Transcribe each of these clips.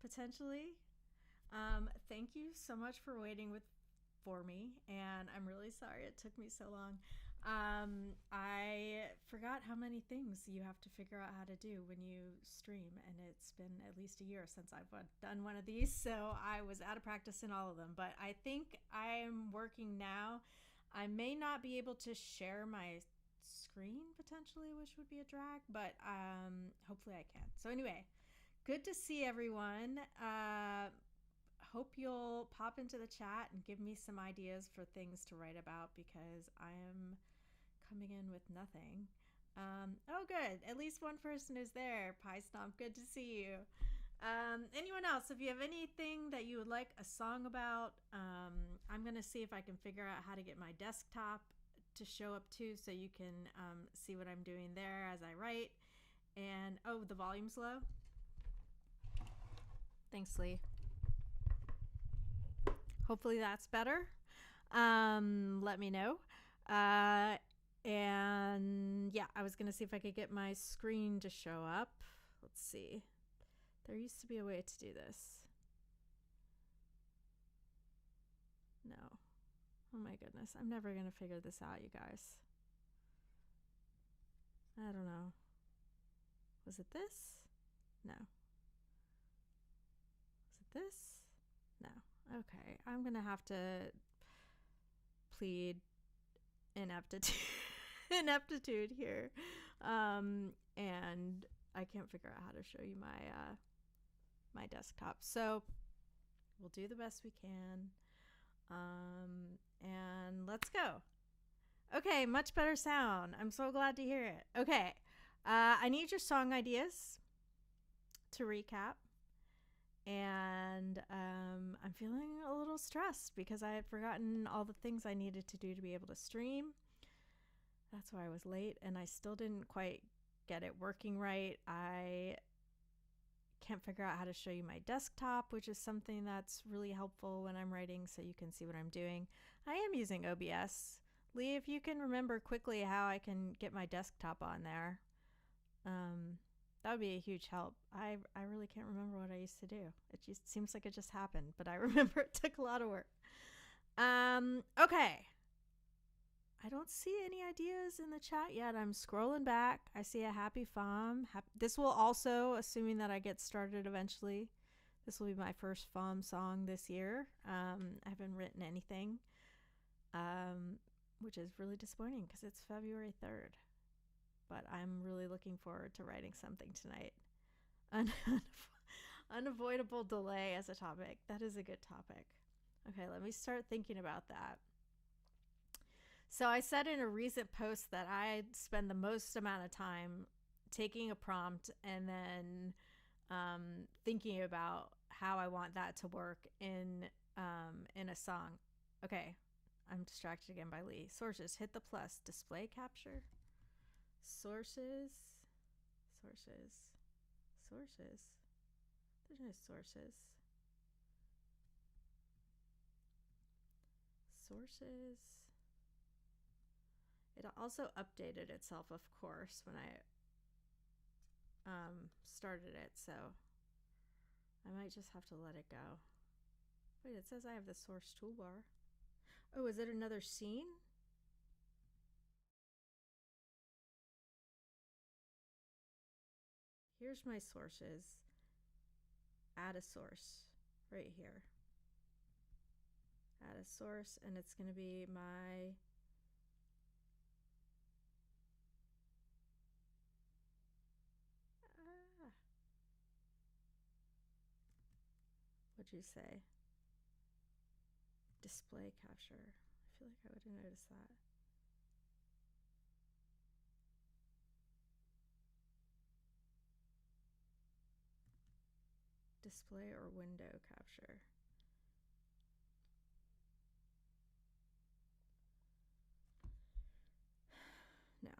potentially. Thank you so much for waiting for me, and I'm really sorry it took me so long. I forgot how many things you have to figure out how to do when you stream, and it's been at least a year since I've done one of these, so I was out of practice in all of them. But I think I'm working now. I may not be able to share my screen potentially, which would be a drag, but hopefully I can. So anyway, good to see everyone. Hope you'll pop into the chat and give me some ideas for things to write about because I am coming in with nothing. Oh, good. At least one person is there. Pie Stomp, good to see you. Anyone else, if you have anything that you would like a song about, I'm going to see if I can figure out how to get my desktop to show up too so you can see what I'm doing there as I write. And, oh, the volume's low. Thanks, Lee. Hopefully that's better. Let me know. And yeah, I was going to see if I could get my screen to show up. Let's see. There used to be a way to do this. No. Oh my goodness. I'm never going to figure this out, you guys. I don't know. Was it this? No. Was it this? No. Okay. I'm going to have to plead ineptitude ineptitude here. And I can't figure out how to show you my desktop. So we'll do the best we can. And let's go. Okay, much better sound. I'm so glad to hear it. Okay. I need your song ideas to recap. And I'm feeling a little stressed because I had forgotten all the things I needed to do to be able to stream. That's why I was late, and I still didn't quite get it working right. I can't figure out how to show you my desktop, which is something that's really helpful when I'm writing so you can see what I'm doing. I am using OBS. Lee, if you can remember quickly how I can get my desktop on there, that would be a huge help. I really can't remember what I used to do. It just seems like it just happened, but I remember it took a lot of work. Okay. I don't see any ideas in the chat yet. I'm scrolling back. I see a happy FOM. This will also, assuming that I get started eventually, this will be my first FOM song this year. I haven't written anything, which is really disappointing because it's February 3rd. But I'm really looking forward to writing something tonight. Unavoidable delay as a topic. That is a good topic. Okay, let me start thinking about that. So I said in a recent post that I spend the most amount of time taking a prompt and then thinking about how I want that to work in a song. Okay, I'm distracted again by Lee. Sources, hit the plus. Display capture. Sources. There's no sources. It also updated itself, of course, when I started it, so I might just have to let it go. Wait, it says I have the source toolbar. Oh, is it another scene? Here's my sources. Add a source right here. Add a source, and it's going to be my what'd you say? Display capture. I feel like I would have noticed that. Display or window capture. No.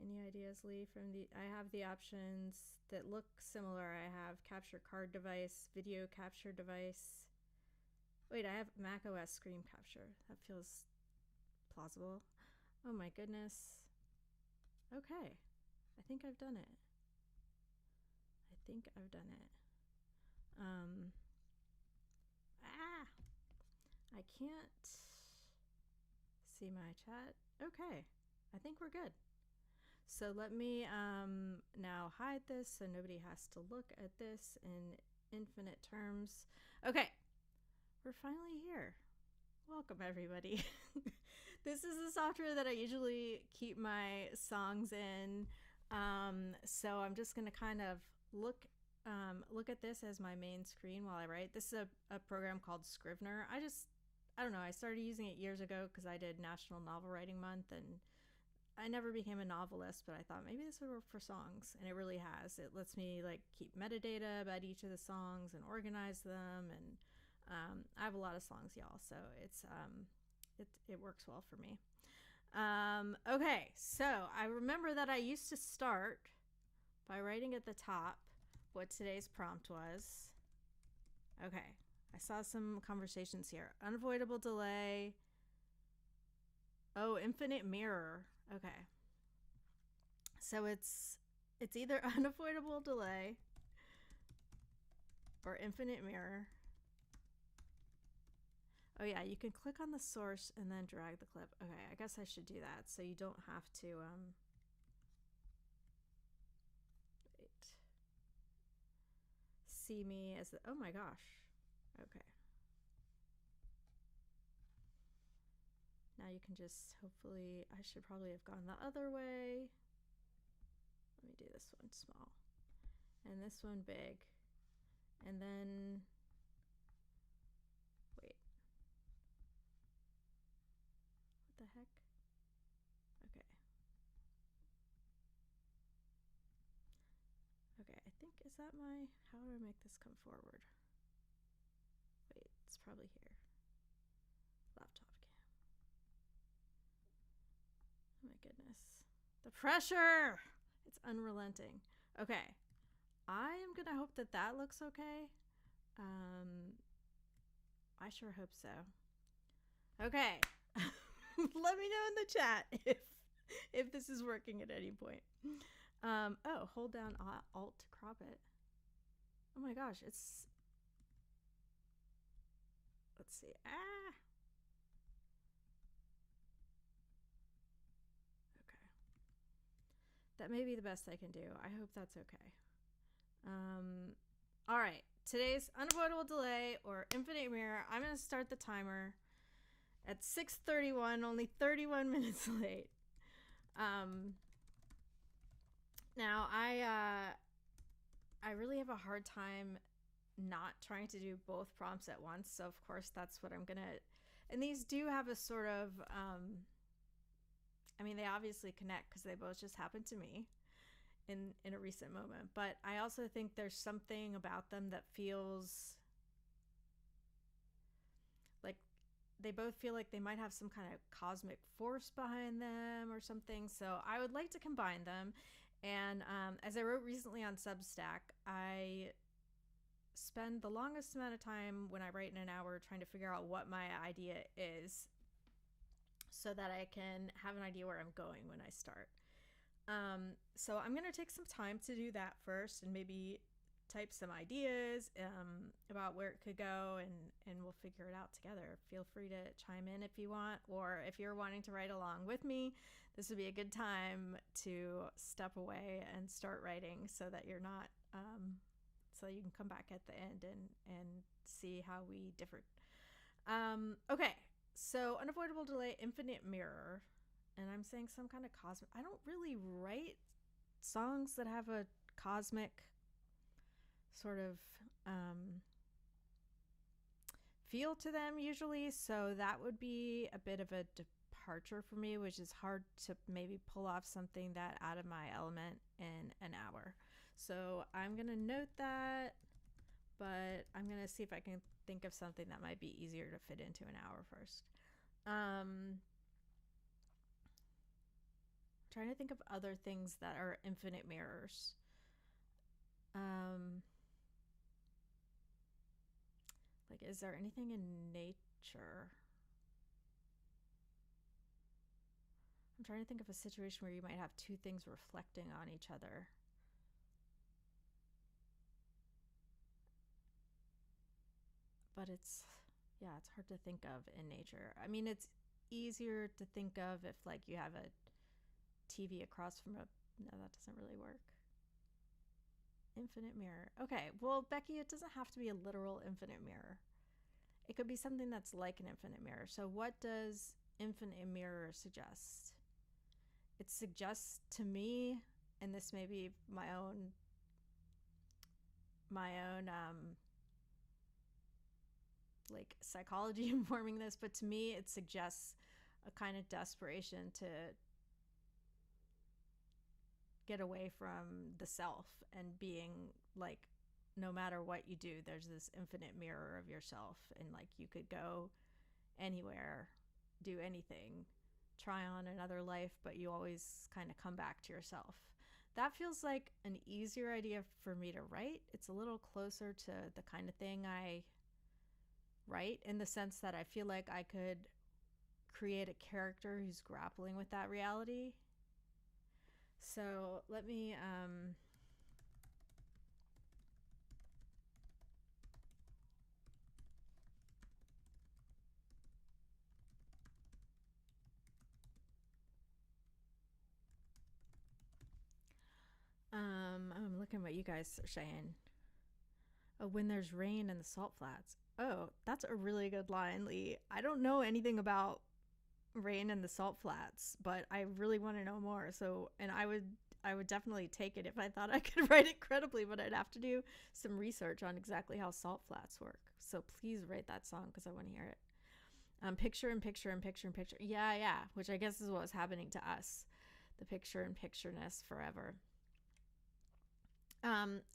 Any ideas, Lee? I have the options that look similar. I have capture card device, video capture device. Wait, I have Mac OS screen capture. That feels plausible. Oh my goodness. Okay. I think I've done it. I can't see my chat. Okay, I think we're good. So let me now hide this so nobody has to look at this in infinite terms. Okay, we're finally here. Welcome, everybody. This is the software that I usually keep my songs in. So I'm just going to kind of look at this as my main screen while I write. This is a program called Scrivener. I don't know, I started using it years ago because I did National Novel Writing Month, and I never became a novelist, but I thought maybe this would work for songs, and it really has. It lets me like keep metadata about each of the songs and organize them, and I have a lot of songs, y'all, so it works well for me. Okay, so I remember that I used to start by writing at the top what today's prompt was. Okay, I saw some conversations here. Unavoidable delay. Oh, infinite mirror. Okay. So it's either unavoidable delay or infinite mirror. Oh yeah, you can click on the source and then drag the clip. Okay, I guess I should do that so you don't have to wait. See me as the, oh my gosh. Okay. Now you can just, hopefully, I should probably have gone the other way. Let me do this one small and this one big, and then wait, what the heck? Okay. Okay, I think, is that my, how do I make this come forward? Wait, it's probably here. Laptop cam. Oh my goodness. The pressure! It's unrelenting. Okay. I am gonna hope that that looks okay. I sure hope so. Okay. Let me know in the chat if this is working at any point. Oh, hold down Alt to crop it. Oh my gosh, it's, let's see. Okay. That may be the best I can do. I hope that's okay. All right. Today's unavoidable delay or infinite mirror. I'm going to start the timer at 6:31, only 31 minutes late. Now I really have a hard time not trying to do both prompts at once. So of course that's what I'm going to, and these do have a sort of, I mean, they obviously connect because they both just happened to me in a recent moment, but I also think there's something about them that feels like they both feel like they might have some kind of cosmic force behind them or something. So I would like to combine them. And as I wrote recently on Substack, I spend the longest amount of time when I write in an hour trying to figure out what my idea is so that I can have an idea where I'm going when I start. So I'm going to take some time to do that first and maybe type some ideas about where it could go, and we'll figure it out together. Feel free to chime in if you want, or if you're wanting to write along with me, this would be a good time to step away and start writing so that you're not, so you can come back at the end and see how we differed. Okay, so unavoidable delay, infinite mirror. And I'm saying some kind of cosmic. I don't really write songs that have a cosmic sort of feel to them usually. So that would be a bit of a departure for me, which is hard to maybe pull off something that out of my element in an hour. So I'm going to note that, but I'm going to see if I can think of something that might be easier to fit into an hour first. Trying to think of other things that are infinite mirrors. Like, is there anything in nature? I'm trying to think of a situation where you might have two things reflecting on each other. But it's hard to think of in nature. I mean, it's easier to think of if like you have a TV across from a, no, that doesn't really work. Infinite mirror. Okay, well, Becky, it doesn't have to be a literal infinite mirror. It could be something that's like an infinite mirror. So what does infinite mirror suggest? It suggests to me, and this may be my own like psychology informing this, but to me it suggests a kind of desperation to get away from the self and being like, no matter what you do, there's this infinite mirror of yourself, and like you could go anywhere, do anything, try on another life, but you always kind of come back to yourself. That feels like an easier idea for me to write. It's a little closer to the kind of thing I write, in the sense that I feel like I could create a character who's grappling with that reality. So let me I'm looking what you guys are saying. Oh, when there's rain in the salt flats. Oh, that's a really good line, Lee. I don't know anything about rain in the salt flats, but I really want to know more. So, and I would definitely take it if I thought I could write it credibly, but I'd have to do some research on exactly how salt flats work. So please write that song because I want to hear it. Picture and picture and picture and picture. Yeah, which I guess is what was happening to us. The picture and pictureness forever.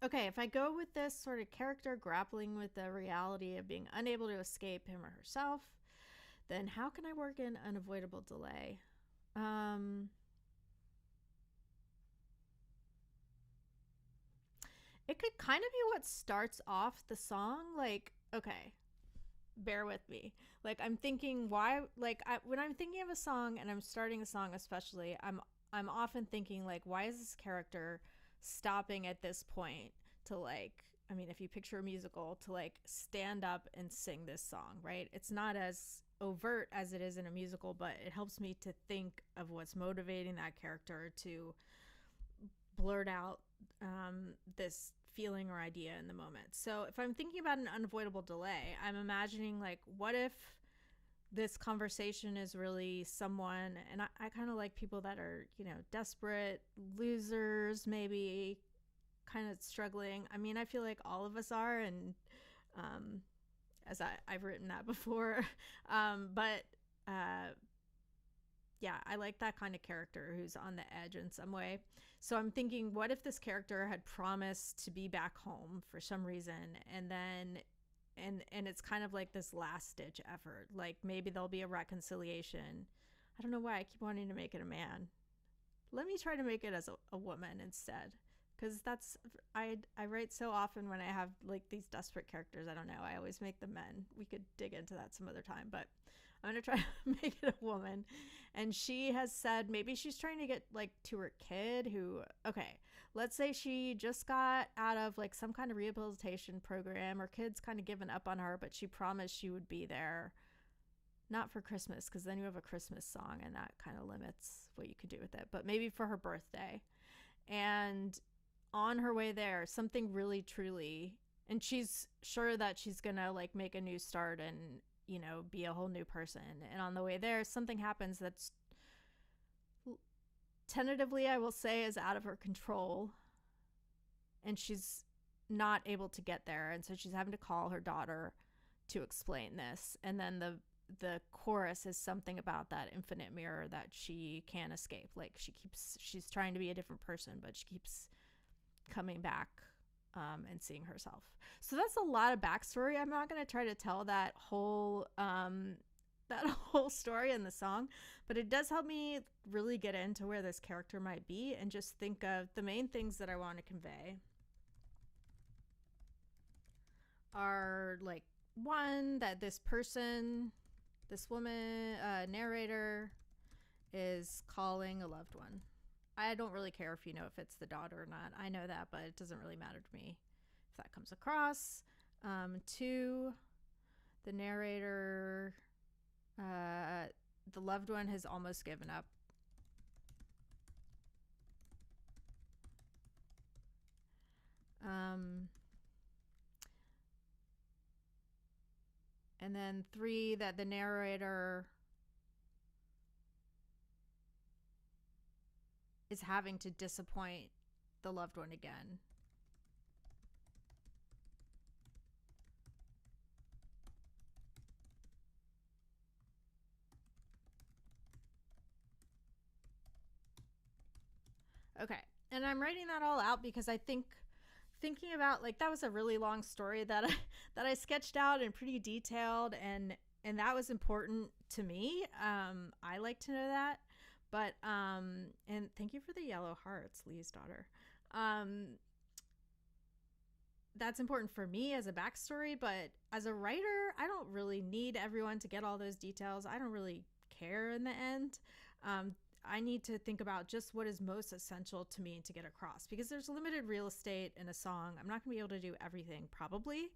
Okay, if I go with this sort of character grappling with the reality of being unable to escape him or herself, then how can I work in unavoidable delay? It could kind of be what starts off the song. Like, okay, bear with me. Like, I'm thinking why, like, when I'm thinking of a song and I'm starting a song, especially, I'm often thinking like, why is this character stopping at this point to like, I mean, if you picture a musical, to like stand up and sing this song, right? It's not as overt as it is in a musical, but it helps me to think of what's motivating that character to blurt out this feeling or idea in the moment. So if I'm thinking about an unavoidable delay, I'm imagining like, what if this conversation is really someone, and I kind of like people that are, you know, desperate, losers, maybe kind of struggling. I mean, I feel like all of us are, and as I've written that before. But yeah, I like that kind of character who's on the edge in some way. So I'm thinking, what if this character had promised to be back home for some reason, and then and it's kind of like this last ditch effort. Like maybe there'll be a reconciliation. I don't know why I keep wanting to make it a man. Let me try to make it as a woman instead, because that's I write so often when I have like these desperate characters. I don't know, I always make them men. We could dig into that some other time, but I'm gonna try to make it a woman. And she has said maybe she's trying to get like to her kid who, okay, let's say she just got out of like some kind of rehabilitation program. Her kid's kind of given up on her, but she promised she would be there. Not for Christmas, because then you have a Christmas song and that kind of limits what you could do with it, but maybe for her birthday. And on her way there, something really truly, and she's sure that she's gonna like make a new start and, you know, be a whole new person. And on the way there, something happens that's tentatively, I will say, is out of her control. And she's not able to get there. And so she's having to call her daughter to explain this. And then the chorus is something about that infinite mirror that she can't escape. Like she's trying to be a different person, but she keeps coming back and seeing herself. So that's a lot of backstory. I'm not going to try to tell that whole story in the song, but it does help me really get into where this character might be and just think of the main things that I want to convey are like, one, that this person, this woman, narrator, is calling a loved one. I don't really care if you know if it's the daughter or not. I know that, but it doesn't really matter to me if that comes across. 2, the narrator, the loved one has almost given up. And then 3, that the narrator is having to disappoint the loved one again. Okay. And I'm writing that all out because I think thinking about, like, that was a really long story that I sketched out and pretty detailed, and that was important to me. I like to know that. But and thank you for the yellow hearts, Lee's daughter. That's important for me as a backstory, but as a writer, I don't really need everyone to get all those details. I don't really care in the end. I need to think about just what is most essential to me to get across, because there's limited real estate in a song. I'm not going to be able to do everything, probably.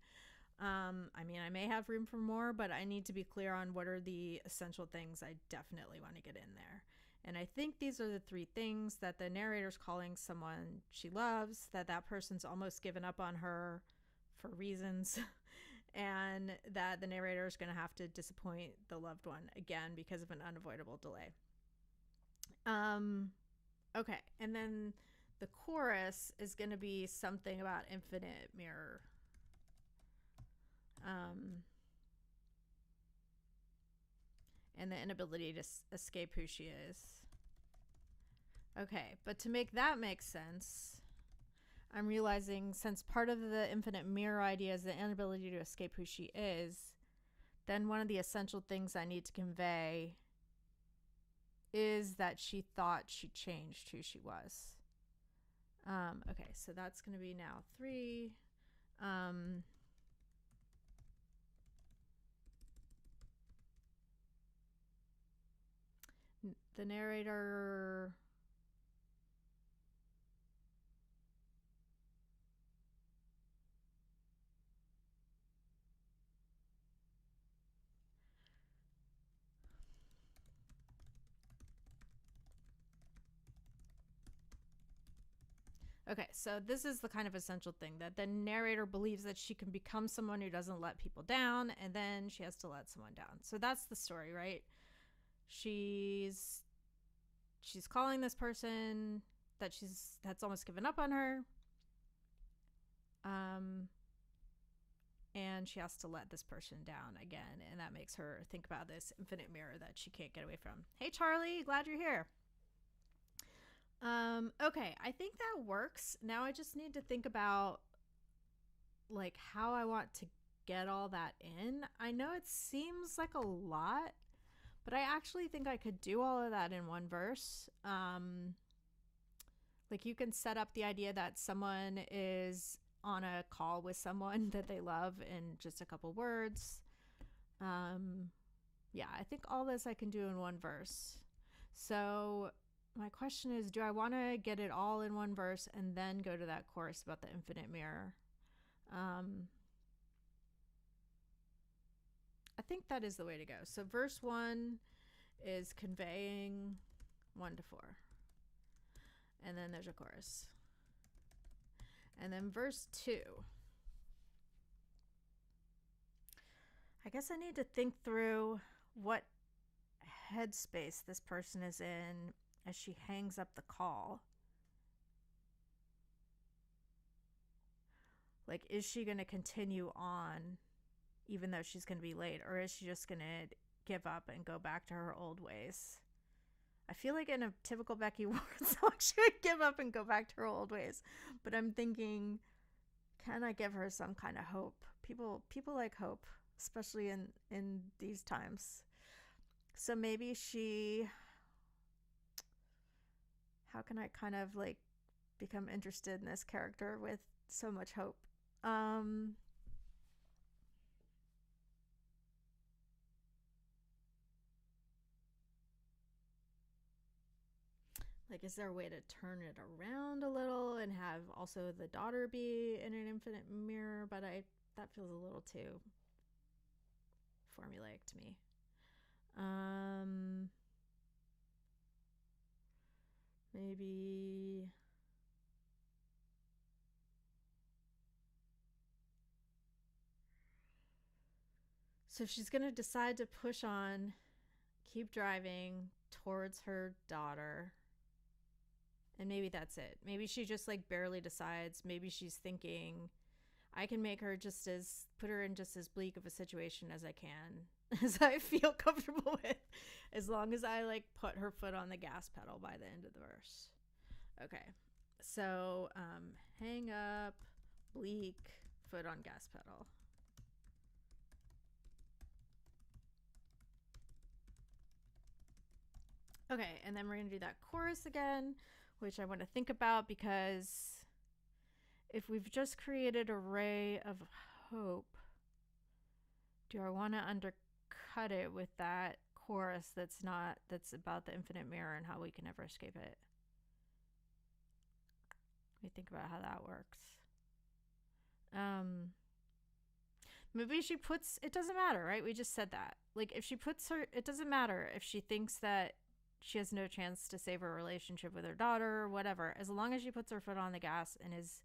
I mean, I may have room for more, but I need to be clear on what are the essential things I definitely want to get in there. And I think these are the 3 things: that the narrator's calling someone she loves, that person's almost given up on her for reasons, and that the narrator is going to have to disappoint the loved one again because of an unavoidable delay. Okay, and then the chorus is going to be something about infinite mirror. And the inability to escape who she is. Okay, but to make that make sense, I'm realizing, since part of the infinite mirror idea is the inability to escape who she is, then one of the essential things I need to convey is that she thought she changed who she was. Okay, so that's going to be now 3. The narrator... Okay, so this is the kind of essential thing, that the narrator believes that she can become someone who doesn't let people down, and then she has to let someone down. So that's the story, right? She's calling this person that's almost given up on her, and she has to let this person down again, and that makes her think about this infinite mirror that she can't get away from. Hey, Charlie, glad you're here. Okay, I think that works. Now I just need to think about, like, how I want to get all that in. I know it seems like a lot, but I actually think I could do all of that in one verse. Like, you can set up the idea that someone is on a call with someone that they love in just a couple words. Yeah, I think all this I can do in one verse. So my question is, do I want to get it all in one verse and then go to that chorus about the infinite mirror? I think that is the way to go. So verse 1 is conveying 1 to 4. And then there's a chorus. And then verse 2. I guess I need to think through what headspace this person is in as she hangs up the call. Like, is she going to continue on even though she's going to be late, or is she just going to give up and go back to her old ways? I feel like in a typical Becky Ward song, she would give up and go back to her old ways. But I'm thinking, can I give her some kind of hope? People like hope, especially in these times. So maybe how can I kind of, like, become interested in this character with so much hope? Like, is there a way to turn it around a little and have also the daughter be in an infinite mirror? But that feels a little too formulaic to me. Maybe. So she's going to decide to push on, keep driving towards her daughter. And maybe that's it. Maybe she just like barely decides. Maybe she's thinking, I can make her put her in just as bleak of a situation as I can, as I feel comfortable with, as long as I like put her foot on the gas pedal by the end of the verse. Okay. So, hang up, bleak, foot on gas pedal. Okay, and then we're going to do that chorus again, which I want to think about, because if we've just created a ray of hope, do I want to undercut it with that chorus that's about the infinite mirror and how we can never escape it? Let me think about how that works. Maybe she puts, it doesn't matter, right? We just said that. Like, if she puts her, it doesn't matter if she thinks that she has no chance to save her relationship with her daughter or whatever. As long as she puts her foot on the gas and is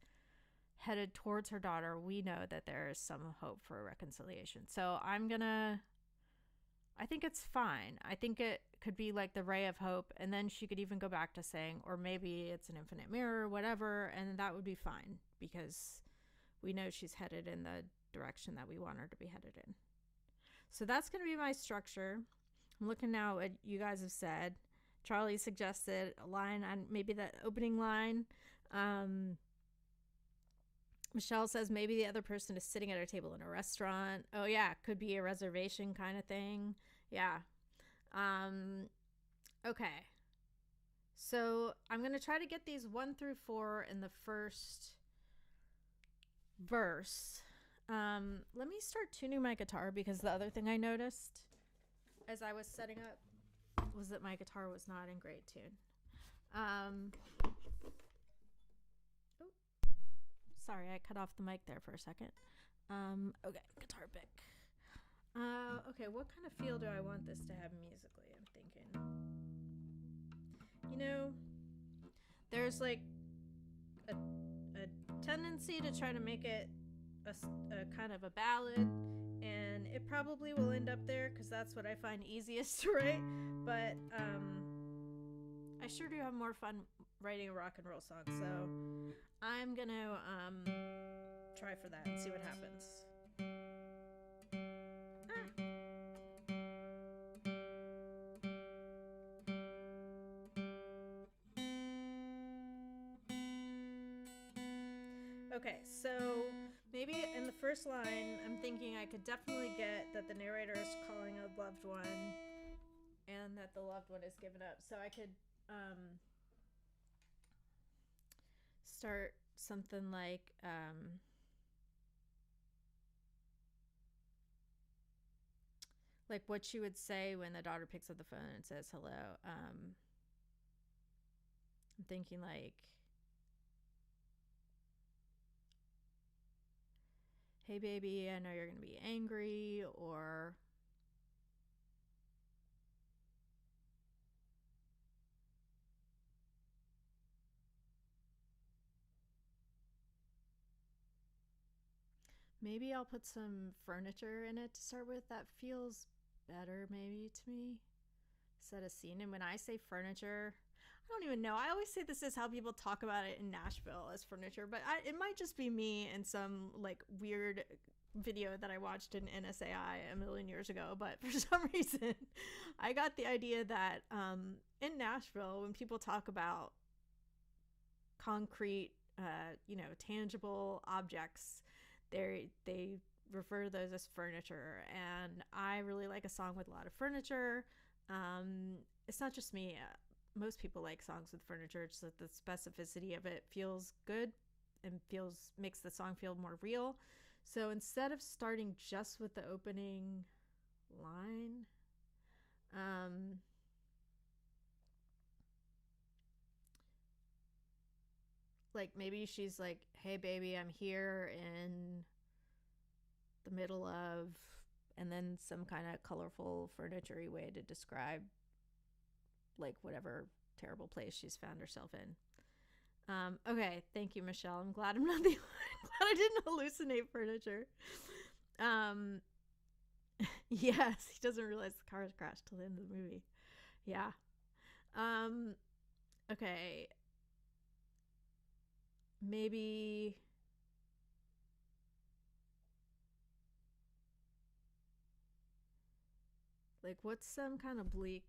headed towards her daughter, we know that there is some hope for a reconciliation. So I think it's fine. I think it could be like the ray of hope, and then she could even go back to saying, or maybe it's an infinite mirror, whatever, and that would be fine, because we know she's headed in the direction that we want her to be headed in. So that's going to be my structure. I'm looking now at what you guys have said. Charlie suggested a line on maybe that opening line. Michelle says maybe the other person is sitting at a table in a restaurant. Oh yeah, could be a reservation kind of thing. Yeah. Okay. So I'm going to try to get these 1 through 4 in the first verse. Let me start tuning my guitar, because the other thing I noticed as I was setting up was that my guitar was not in great tune. Sorry, I cut off the mic there for a second. Okay, guitar pick. Okay, what kind of feel do I want this to have musically? I'm thinking. You know, there's like a tendency to try to make it a kind of a ballad, and it probably will end up there because that's what I find easiest to write. But I sure do have more fun writing a rock and roll song, so I'm gonna try for that and see what happens. Okay, so maybe in the first line, I'm thinking I could definitely get that the narrator is calling a loved one and that the loved one is given up. So I could start something like what she would say when the daughter picks up the phone and says hello. I'm thinking like, hey baby, I know you're gonna be angry, or maybe I'll put some furniture in it to start with. That feels better maybe to me. Set a scene. And when I say furniture, I don't even know. I always say this is how people talk about it in Nashville, as furniture, but it might just be me and some like weird video that I watched in NSAI a million years ago. But for some reason, I got the idea that in Nashville, when people talk about concrete, tangible objects, they refer to those as furniture. And I really like a song with a lot of furniture. It's not just me. Most people like songs with furniture, so that the specificity of it feels good and makes the song feel more real. So instead of starting just with the opening line, Like maybe she's like, hey baby, I'm here in the middle of, and then some kind of colorful furniture-y way to describe like whatever terrible place she's found herself in. Okay, thank you, Michelle. I'm glad I'm not the glad I didn't hallucinate furniture. Yes, he doesn't realize the car has crashed till the end of the movie. Yeah. Okay. Maybe like what's some kind of bleak.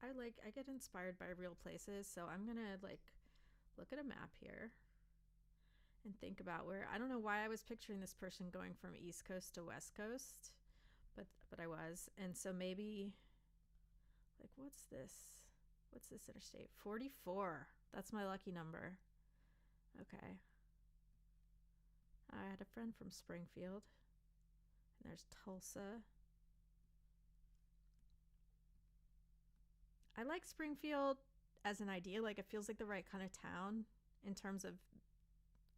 I get inspired by real places, so I'm gonna like look at a map here and think about where. I don't know why I was picturing this person going from East Coast to West Coast, but I was. And so maybe like what's this interstate? 44. That's my lucky number. Okay. I had a friend from Springfield. And there's Tulsa. I like Springfield as an idea. Like it feels like the right kind of town in terms of,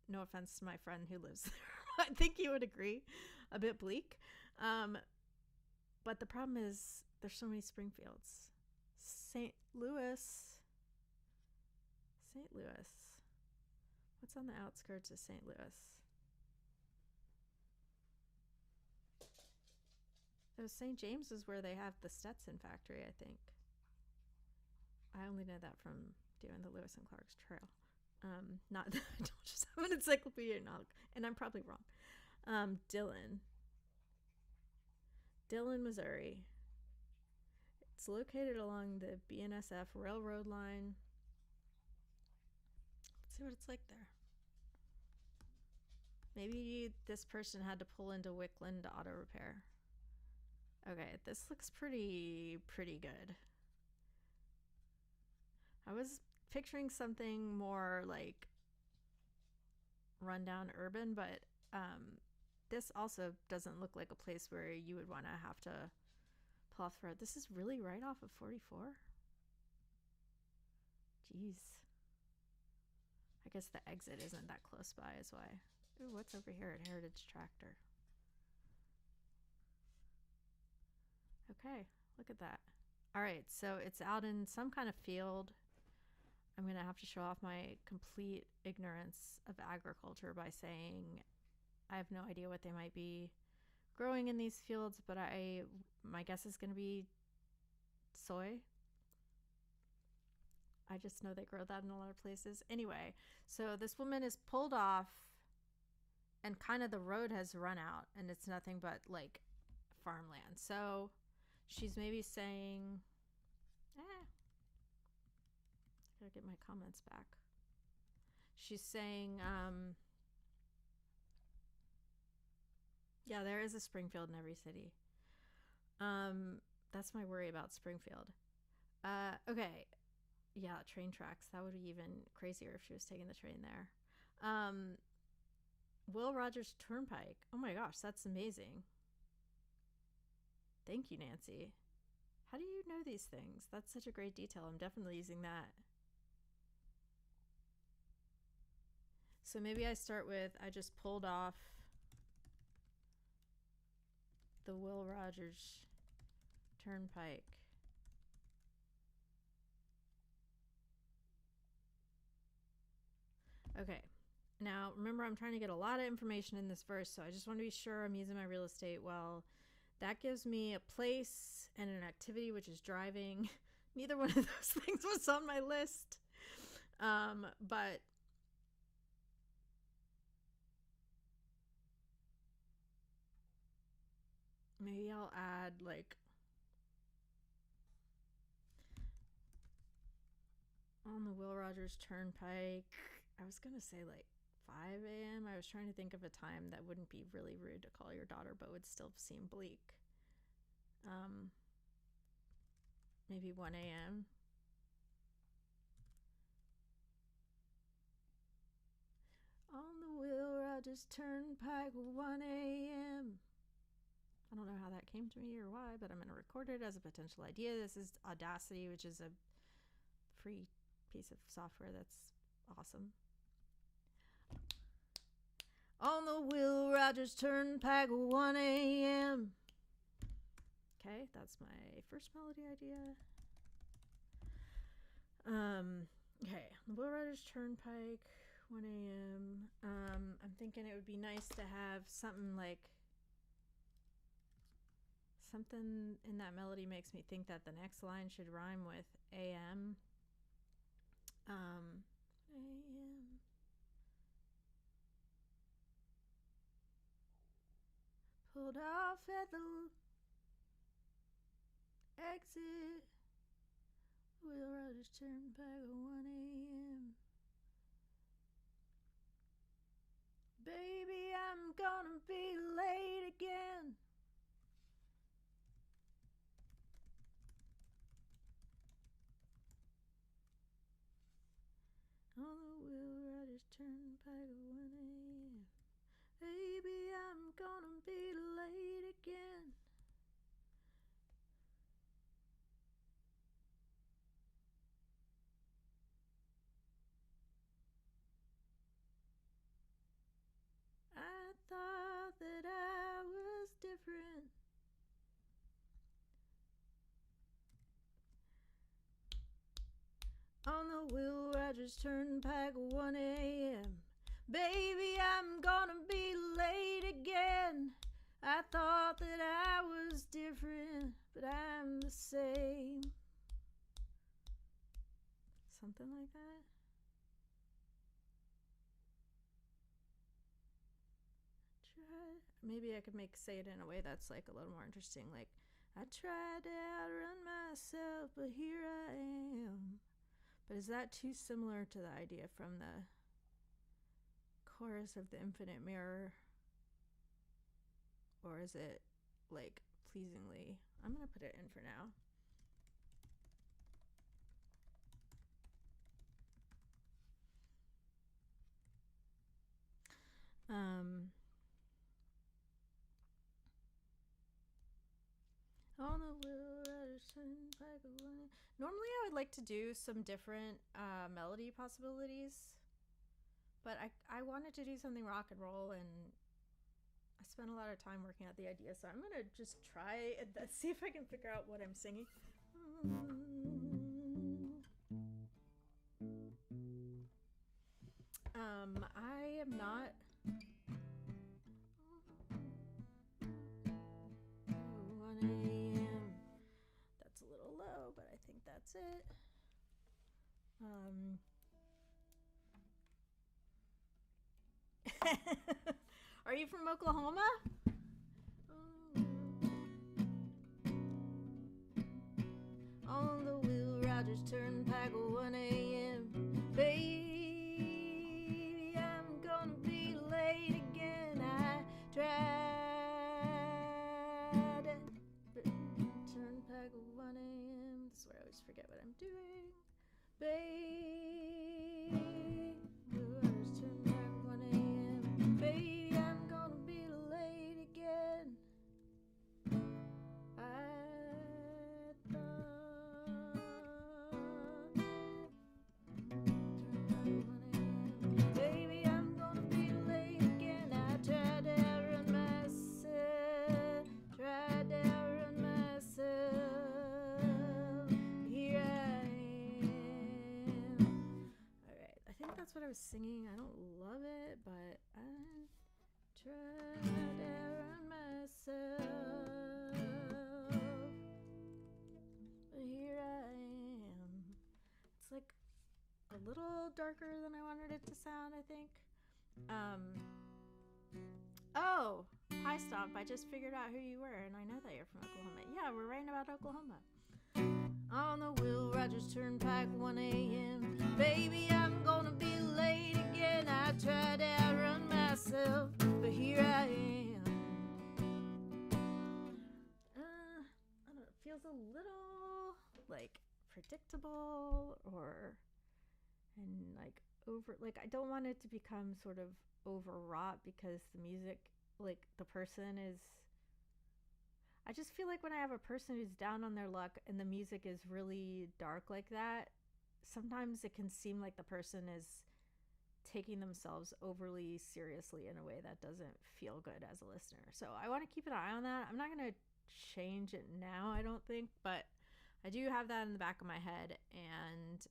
no offense to my friend who lives there. I think you would agree, a bit bleak. But the problem is there's so many Springfields. St. Louis. What's on the outskirts of St. Louis? Oh, St. James is where they have the Stetson factory, I think. I only know that from doing the Lewis and Clark's Trail. Not I don't just have an encyclopedia knowledge, and I'm probably wrong. Dillon, Missouri. It's located along the BNSF railroad line. Let's see what it's like there. Maybe this person had to pull into Wickland Auto Repair. Okay, this looks pretty good. I was picturing something more like rundown urban, but this also doesn't look like a place where you would want to have to pull off the road. This is really right off of 44. Jeez. I guess the exit isn't that close by is why. Ooh, what's over here at Heritage Tractor? Okay, look at that. All right, so it's out in some kind of field. I'm going to have to show off my complete ignorance of agriculture by saying I have no idea what they might be growing in these fields, but my guess is going to be soy. I just know they grow that in a lot of places. Anyway, so this woman is pulled off and kind of the road has run out and it's nothing but like farmland. So she's maybe saying, I gotta get my comments back. She's saying, yeah, there is a Springfield in every city. That's my worry about Springfield. Okay. Yeah, train tracks. That would be even crazier if she was taking the train there. Will Rogers Turnpike. Oh my gosh, that's amazing. Thank you, Nancy. How do you know these things? That's such a great detail. I'm definitely using that. So maybe I start with, I just pulled off the Will Rogers Turnpike. Okay, now remember I'm trying to get a lot of information in this verse, so I just want to be sure I'm using my real estate well. That gives me a place and an activity, which is driving. Neither one of those things was on my list. But maybe I'll add like on the Will Rogers Turnpike. I was going to say like 5 a.m. I was trying to think of a time that wouldn't be really rude to call your daughter, but would still seem bleak. Maybe 1 a.m. On the Will Rogers Turnpike, 1 a.m. I don't know how that came to me or why, but I'm going to record it as a potential idea. This is Audacity, which is a free piece of software that's awesome. On the Will Rogers Turnpike, 1 a.m. Okay, that's my first melody idea. Okay, the Will Rogers Turnpike, 1 a.m. I'm thinking it would be nice to have something like, something in that melody makes me think that the next line should rhyme with a.m. A.m. Pulled off at the exit, Will Rogers Turnpike, 1 a.m. Baby, I'm gonna be late again. On the Will Rogers Turnpike, 1 a.m. Baby, I'm gonna be late again. I thought that I was different. On the Will Rogers Turnpike, 1 a.m. Baby, I'm gonna be late again. I thought that I was different, but I'm the same. Something like that. Maybe I could say it in a way that's like a little more interesting. Like, I tried to outrun myself, but here I am. But is that too similar to the idea from the chorus of the Infinite Mirror? Or is it like pleasingly? I'm gonna put it in for now. On the Will Rogers Turnpike, 1 a.m. Normally I would like to do some different melody possibilities, but I wanted to do something rock and roll, and I spent a lot of time working out the idea, so I'm gonna just try and see if I can figure out what I'm singing. I am not. 1 a.m. That's a little low, but I think that's it. Are you from Oklahoma? On the Will Rogers Turnpike, 1 a.m. Baby, I'm gonna be late again. I tried it. Turnpike, 1 a.m. This is where I always forget what I'm doing. Baby, Will Rogers Turnpike, 1 a.m. Baby, I'm gonna be late again. Baby, I'm gonna be late again. I tried to outrun myself. Here I am. Alright, I think that's what I was singing. I don't love it, but I tried to outrun myself. But here I am. It's like a little darker than I wanted it to sound, I think. Oh, hi Stomp, I just figured out who you were, and I know that you're from Oklahoma. Yeah, we're writing about Oklahoma. On the Will Rogers Turnpike, 1 a.m. Baby, I'm gonna be late again. I tried to outrun myself, but here I am. I don't know, it feels a little like predictable, and like over, like I don't want it to become sort of overwrought because the music, like the person is, I just feel like when I have a person who's down on their luck and the music is really dark like that, sometimes it can seem like the person is taking themselves overly seriously in a way that doesn't feel good as a listener. So I want to keep an eye on that. I'm not going to change it now, I don't think, but I do have that in the back of my head. And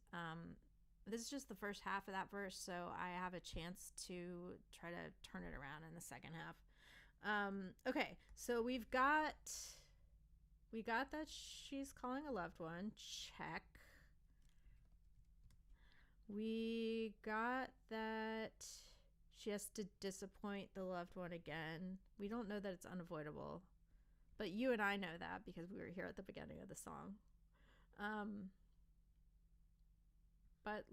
this is just the first half of that verse, so I have a chance to try to turn it around in the second half. Okay, so we got that she's calling a loved one. Check. We got that she has to disappoint the loved one again. We don't know that it's unavoidable, but you and I know that because we were here at the beginning of the song. But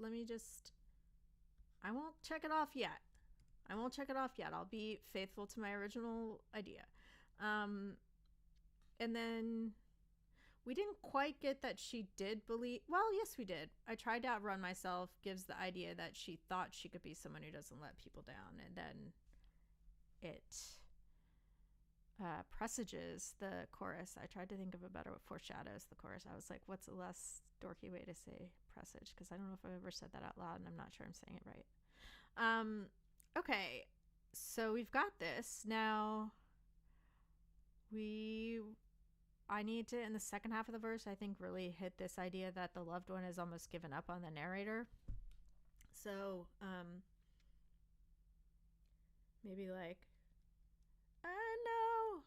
I won't check it off yet. I'll be faithful to my original idea. And then we didn't quite get that she did believe. Well, yes, we did. I tried to outrun myself gives the idea that she thought she could be someone who doesn't let people down. And then it presages the chorus. I tried to think of a better foreshadows the chorus. I was like, what's a less dorky way to say presage? Because I don't know if I've ever said that out loud, and I'm not sure I'm saying it right. Okay, so we've got this. Now, I need to, in the second half of the verse, I think really hit this idea that the loved one has almost given up on the narrator. So, maybe like, I know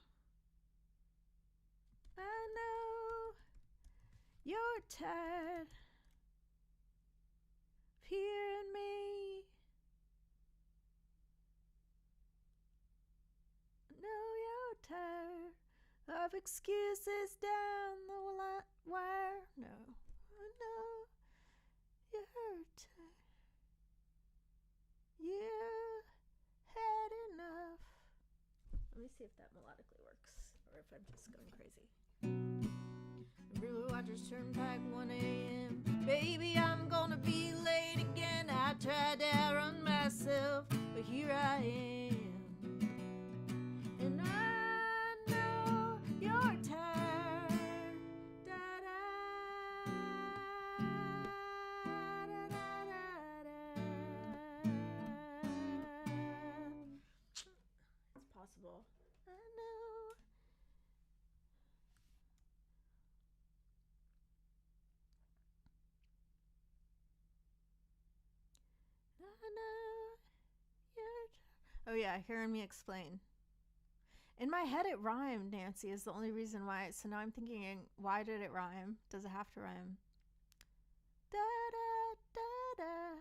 you're tired of hearing me. I know you're tired of excuses down the wire. No, I know you're tired. You had enough. Let me see if that melodically works, or if I'm just going crazy. Blue Watchers Turnpike, 1 a.m. Baby, I'm gonna be late again. I tried to outrun myself, but here I am. And I know you're tired. It's possible. I know. Oh yeah, hearing me explain. In my head it rhymed, Nancy, is the only reason why. So now I'm thinking, why did it rhyme? Does it have to rhyme? Da da da da.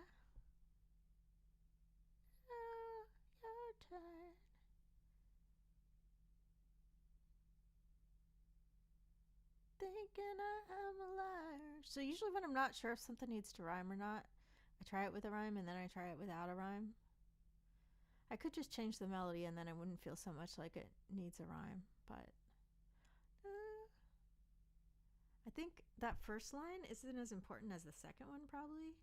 Oh, you're tired. Thinking I'm a liar. So usually when I'm not sure if something needs to rhyme or not, I try it with a rhyme and then I try it without a rhyme. I could just change the melody and then I wouldn't feel so much like it needs a rhyme, but I think that first line isn't as important as the second one probably.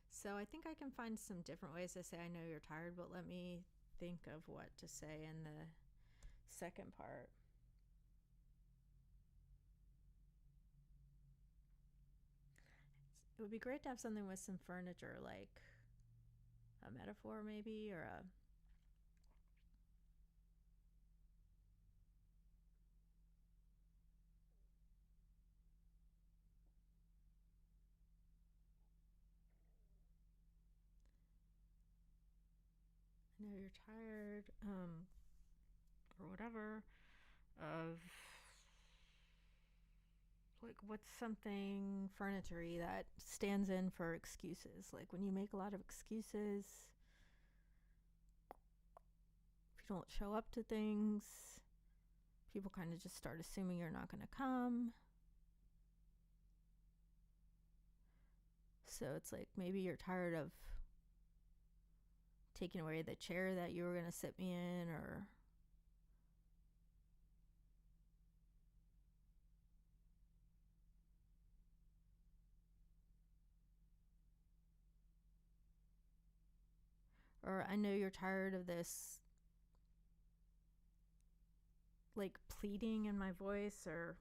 So I think I can find some different ways to say I know you're tired, but let me think of what to say in the second part. It would be great to have something with some furniture, like a metaphor maybe, or a I know you're tired, or whatever, of like, what's something furniture-y that stands in for excuses? Like when you make a lot of excuses, if you don't show up to things, people kind of just start assuming you're not going to come. So it's like maybe you're tired of taking away the chair that you were going to sit me in, or I know you're tired of this like pleading in my voice, or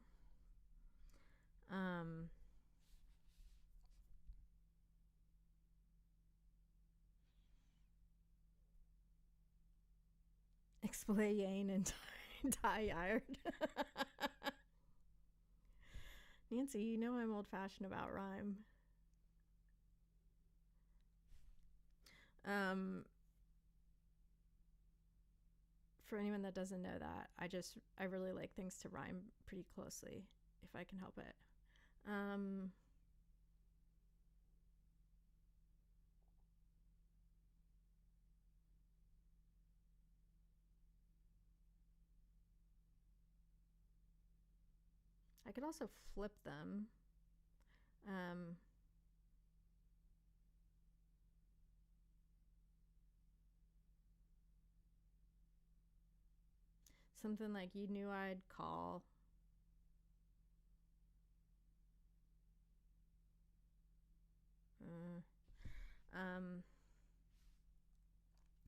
Explain and tired. Nancy, you know I'm old-fashioned about rhyme. For anyone that doesn't know that, I really like things to rhyme pretty closely if I can help it. I could also flip them. Something like you knew I'd call.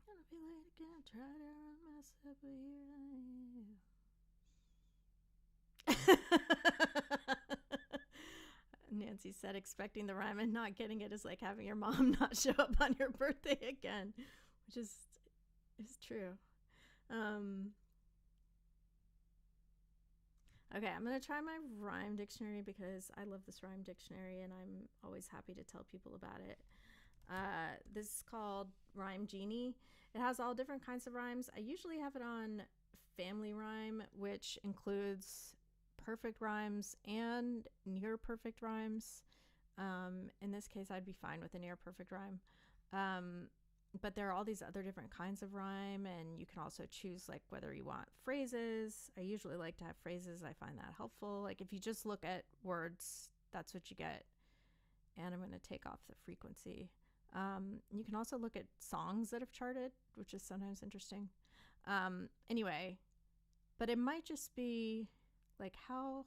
Gonna be late again, try to run myself a year. Nancy said expecting the rhyme and not getting it is like having your mom not show up on your birthday again, which is true. Okay, I'm going to try my rhyme dictionary because I love this rhyme dictionary and I'm always happy to tell people about it. This is called Rhyme Genie. It has all different kinds of rhymes. I usually have it on family rhyme, which includes perfect rhymes and near perfect rhymes. In this case, I'd be fine with a near perfect rhyme. But there are all these other different kinds of rhyme, and you can also choose like whether you want phrases. I usually like to have phrases. I find that helpful. Like if you just look at words, that's what you get. And I'm going to take off the frequency. You can also look at songs that have charted, which is sometimes interesting. Anyway, but it might just be like how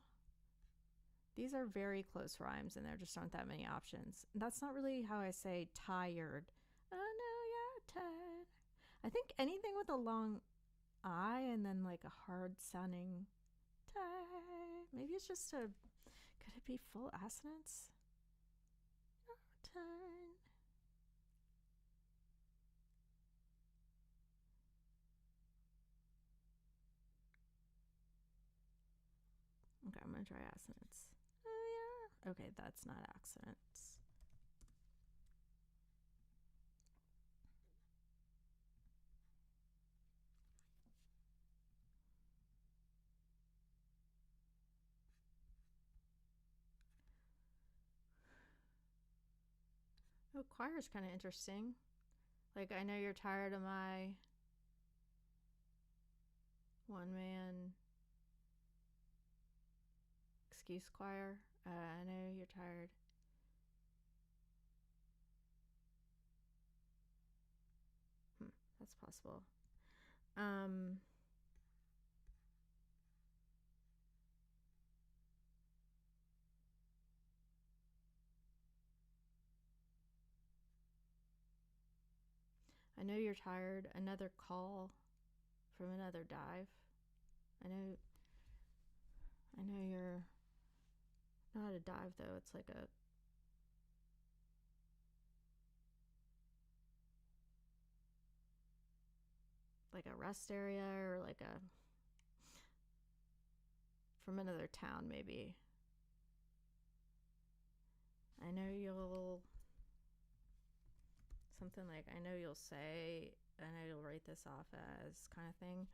these are very close rhymes and there just aren't that many options. That's not really how I say tired. I know you're tired. I think anything with a long I and then like a hard sounding tired. Maybe it's just a, could it be full assonance? Tired. Okay, I'm gonna try assonance. Oh yeah. Okay, that's not accents. Oh, choir's kind of interesting. Like, I know you're tired of my one-man excuse choir. I know you're tired. That's possible. I know you're tired. Another call from another dive. I know you're not a dive though. It's like a rest area or like a from another town maybe. I know you'll something like I know you'll say, I know you'll write this off as kind of thing.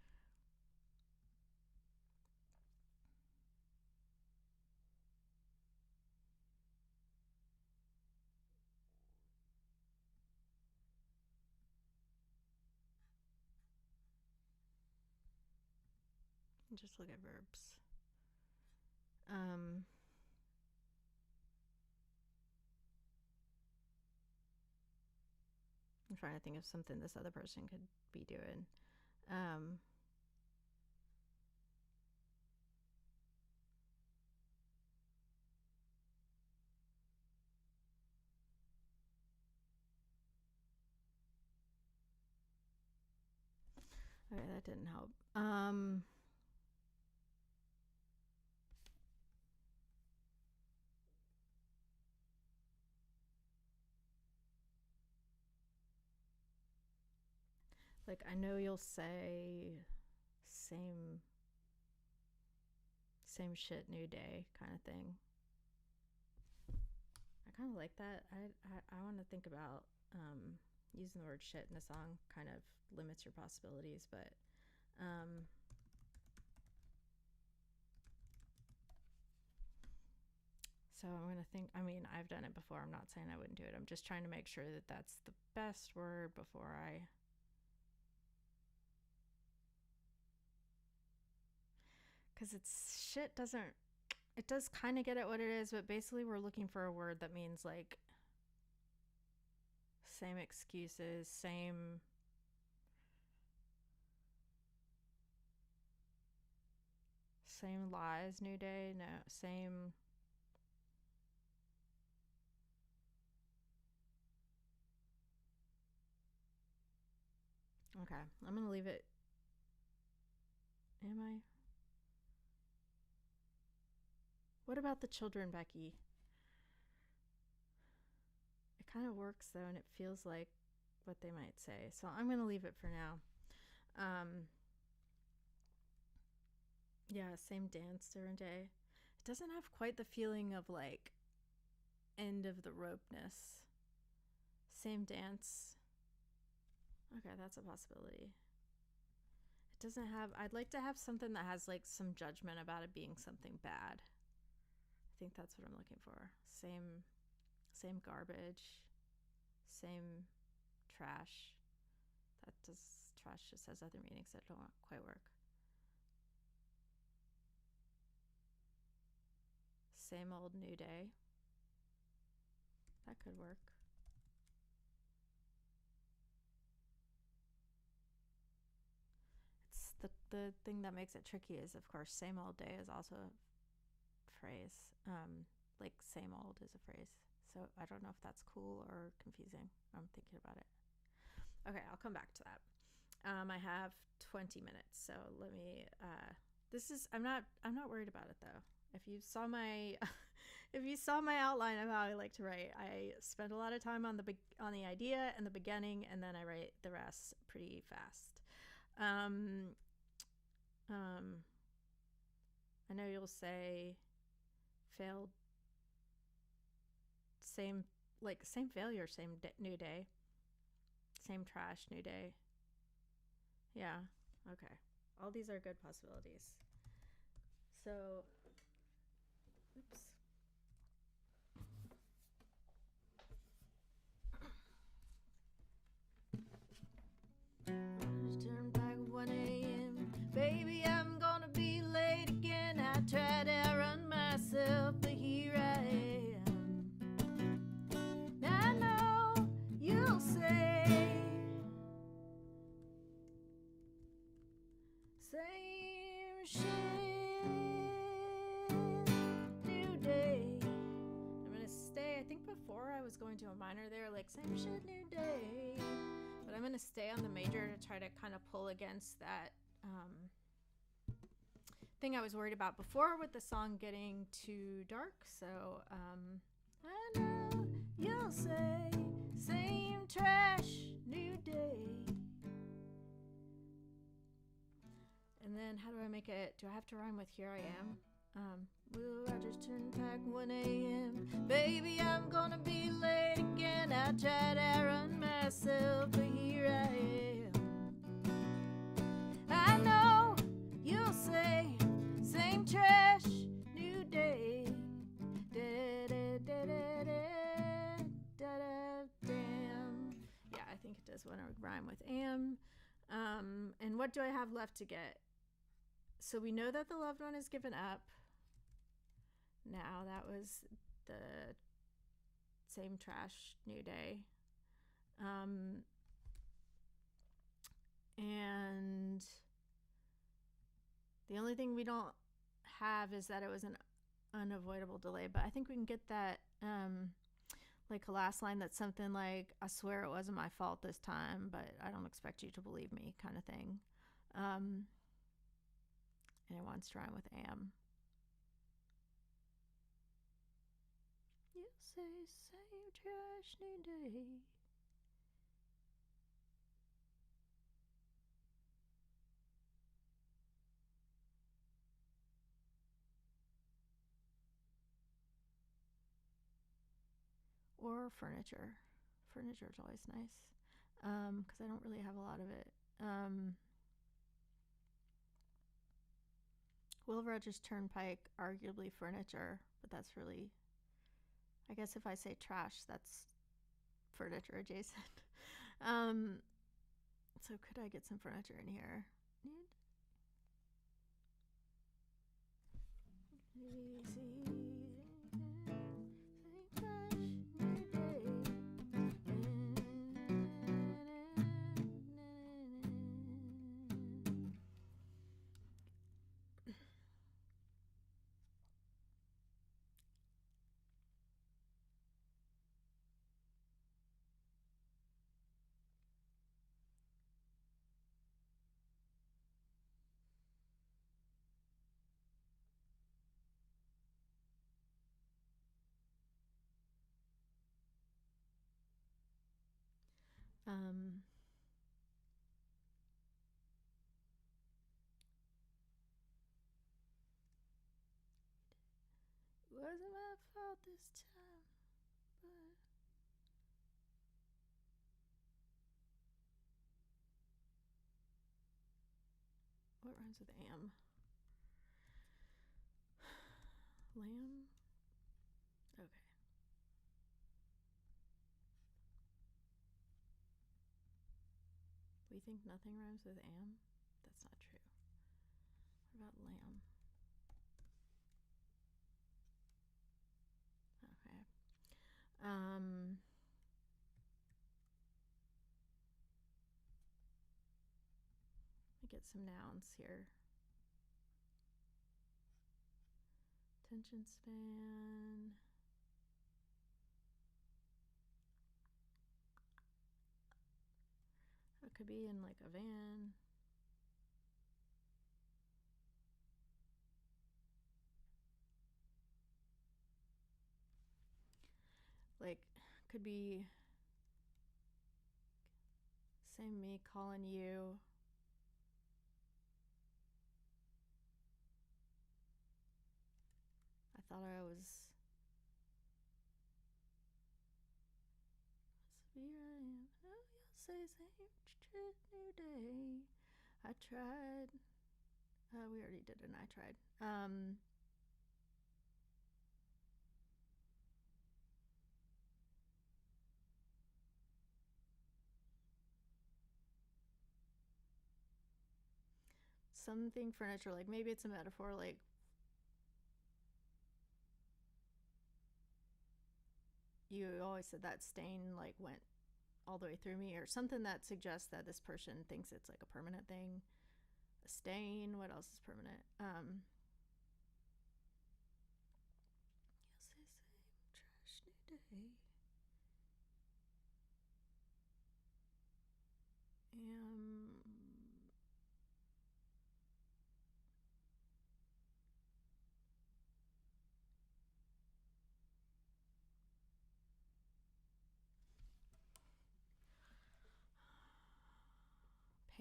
Just look at verbs. I'm trying to think of something this other person could be doing. Okay, that didn't help. Like, I know you'll say same shit, new day kind of thing. I kind of like that. I want to think about using the word shit in a song kind of limits your possibilities, but so I'm going to think, I mean, I've done it before. I'm not saying I wouldn't do it. I'm just trying to make sure that that's the best word before I... Because it's shit doesn't... It does kind of get at what it is, but basically we're looking for a word that means like same excuses, same lies, new day, no, same... Okay, I'm going to leave it. Am I? What about the children, Becky? It kind of works though, and it feels like what they might say. So I'm going to leave it for now. Yeah, same dance during day. It doesn't have quite the feeling of like end of the ropeness. Same dance. Okay, that's a possibility. It doesn't have... I'd like to have something that has like some judgment about it being something bad. I think that's what I'm looking for. Same garbage. Same trash. Trash just has other meanings that don't quite work. Same old new day. That could work. It's the thing that makes it tricky is, of course, same old day is also a phrase. Like same old is a phrase. So I don't know if that's cool or confusing. I'm thinking about it. Okay, I'll come back to that. I have 20 minutes, so let me... I'm not worried about it though. If you saw my outline of how I like to write, I spend a lot of time on the idea and the beginning, and then I write the rest pretty fast. I know you'll say failed, same failure, new day, same trash, new day. Yeah, okay. All these are good possibilities. So, oops. Turn back 1 a.m. Baby, I'm gonna be late again. I try to outrun myself, but here I am. I know you'll say same shit, new day. I'm gonna stay. I think before I was going to a minor there, like same shit, new day. But I'm going to stay on the major to try to kind of pull against that thing I was worried about before with the song getting too dark. So I know you'll say same trash, new day. And then how do I make it? Do I have to rhyme with here I am? Will I just turn back 1 a.m. Baby, I'm gonna be late again. I try to run myself, but here I am. I know you'll say same trash, new day. Da da da da da da da. Damn. Yeah, I think it does want to rhyme with am. And what do I have left to get? So we know that the loved one is given up. Now that was the same trash, new day. And the only thing we don't have is that it was an unavoidable delay. But I think we can get that, like a last line that's something like, I swear it wasn't my fault this time, but I don't expect you to believe me, kind of thing. And it wants to rhyme with am. You say same trash, new day. or furniture. Furniture is always nice because I don't really have a lot of it. Will Rogers Turnpike, arguably furniture, but that's really, I guess if I say trash, that's furniture adjacent. So could I get some furniture in here? Wasn't my fault this time, but what rhymes with am? Lamb? Okay. We think nothing rhymes with am? That's not true. What about lamb? Okay. Let me get some nouns here. Attention span. It could be in like a van. Like, could be same me calling you. I thought I was. Here I am. Oh, you'll say same new day. I tried. We already did an I tried. Something furniture, like maybe it's a metaphor, like you always said that stain like went all the way through me, or something that suggests that this person thinks it's like a permanent thing. A stain. What else is permanent? Yes, I say trash new day.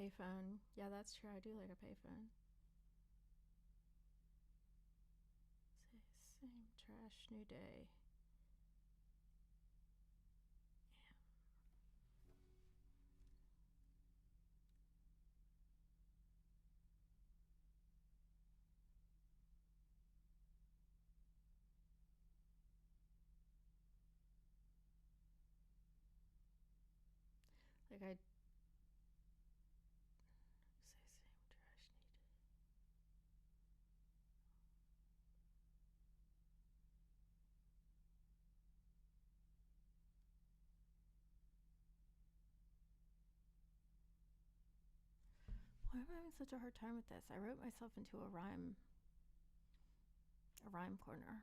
Payphone. Yeah, that's true. I do like a payphone. Same trash new day. Like I say same trash new day. Why am I having such a hard time with this? I wrote myself into a rhyme corner.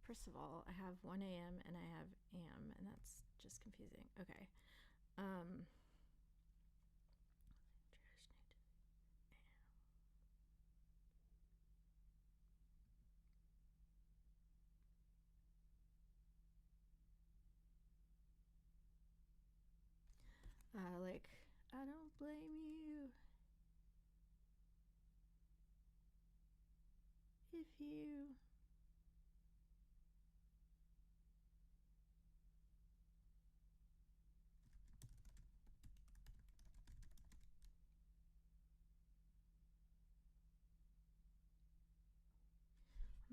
First of all, I have 1 a.m. and I have am, and that's just confusing. Okay. Like, I don't blame you if you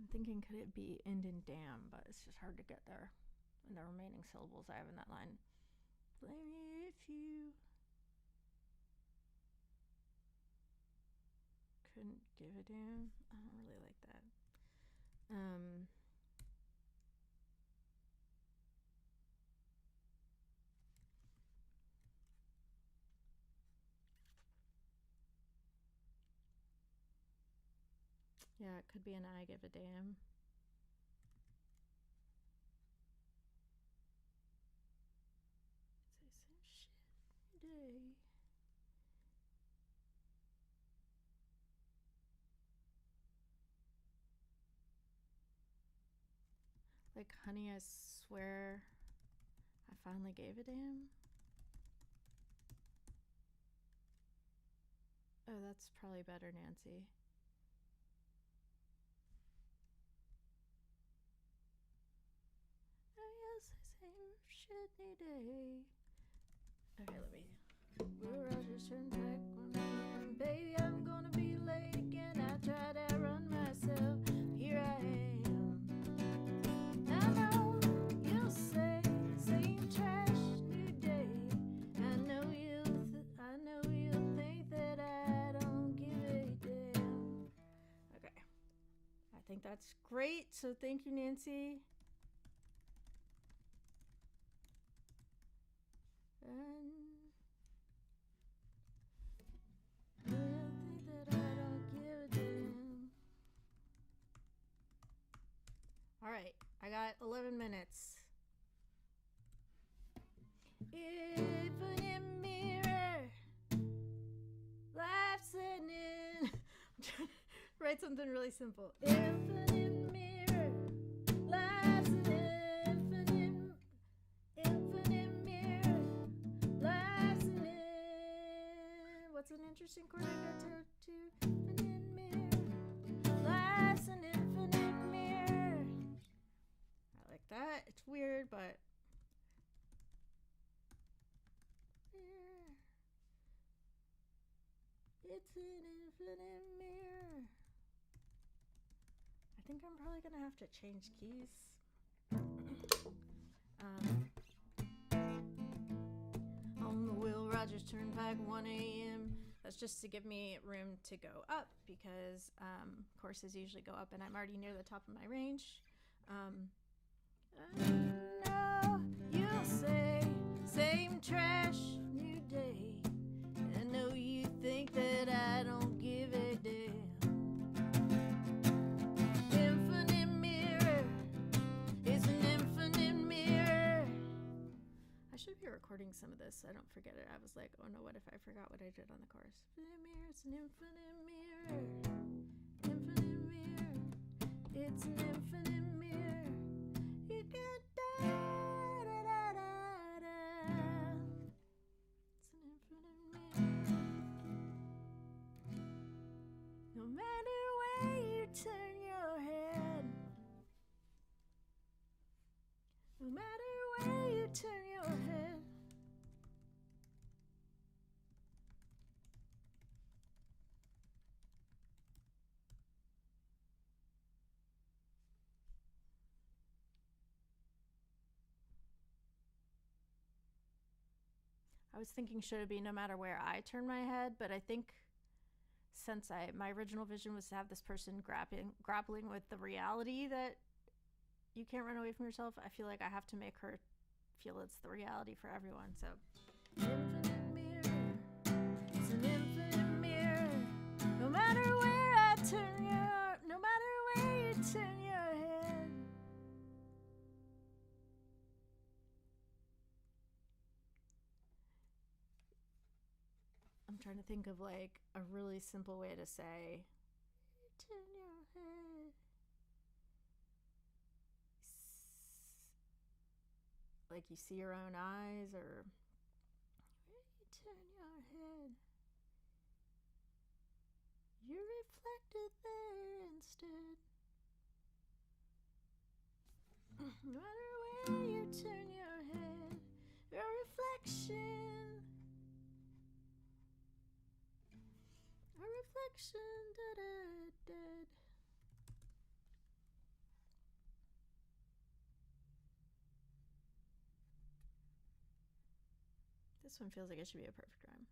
I'm thinking, could it be end in dam? But it's just hard to get there. And the remaining syllables I have in that line. Blame me if you couldn't give a damn. I don't really like that. Yeah, it could be an I give a damn. Say some shit today. Like, honey, I swear I finally gave a damn. Oh, that's probably better, Nancy. Oh, yes, I say shit today. Okay, let me. Will Rogers turn back when baby, I'm gonna be late again. I try to run myself. Here I am. I know you'll say same trash new day. I know you'll think that I don't give a damn. Okay, I think that's great. So thank you, Nancy. And you'll think that I don't give a damn. All right, I got 11 minutes. Infinite mirror, life's an I'm trying to write something really simple. Infinite mirror, life's an infinite mirror, life's an what's an interesting chord I got to infinite mirror, life's an infinite mirror. I like that. It's weird, but it's an infinite mirror. I think I'm probably gonna have to change keys. On the Will Rogers Turnpike, 1 a.m. That's just to give me room to go up because courses usually go up and I'm already near the top of my range. No, you'll say same trash new day. I know you think that I don't give a damn. Infinite mirror, it's an infinite mirror. I should be recording some of this so I don't forget it. I was like, oh no, what if I forgot what I did on the chorus? Infinite mirror, it's an infinite mirror. Infinite mirror, it's an infinite mirror. You got da da da da da. It's an infinite mirror. No matter where you turn your head, no matter where you turn your head, I was thinking, should it be no matter where I turn my head? But I think since my original vision was to have this person grappling with the reality that you can't run away from yourself, I feel like I have to make her feel it's the reality for everyone. So, infinite mirror, it's an infinite mirror. No matter where I turn no matter where you turn your head. I'm trying to think of like a really simple way to say, turn your head. Like you see your own eyes, or you turn your head. You're reflected there instead. No matter where you turn your head, your reflection. A reflection, da da da. This one feels like it should be a perfect rhyme.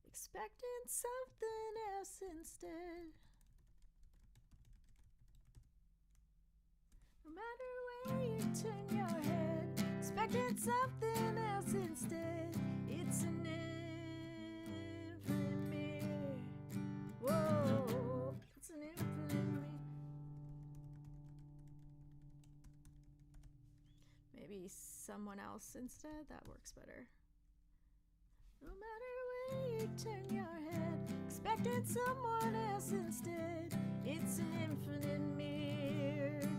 Expecting something else instead. No matter where you turn your head, expecting something else instead. It's an infinite mirror. Whoa, it's an infinite mirror. Maybe someone else instead. That works better. No matter where you turn your head, expecting someone else instead. It's an infinite mirror.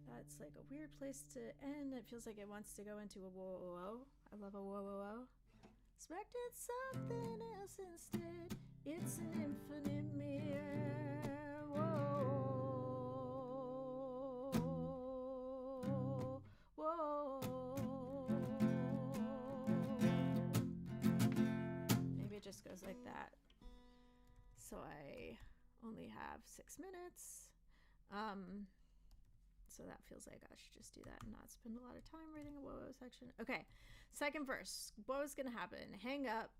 That's like a weird place to end. It feels like it wants to go into a whoa whoa whoa. I love a whoa whoa whoa. Expected something else instead. It's an infinite mirror. Whoa, whoa. Maybe it just goes like that. So I only have 6 minutes. So that feels like I should just do that and not spend a lot of time writing a whoa section. Okay, second verse. What is going to happen? Hang up.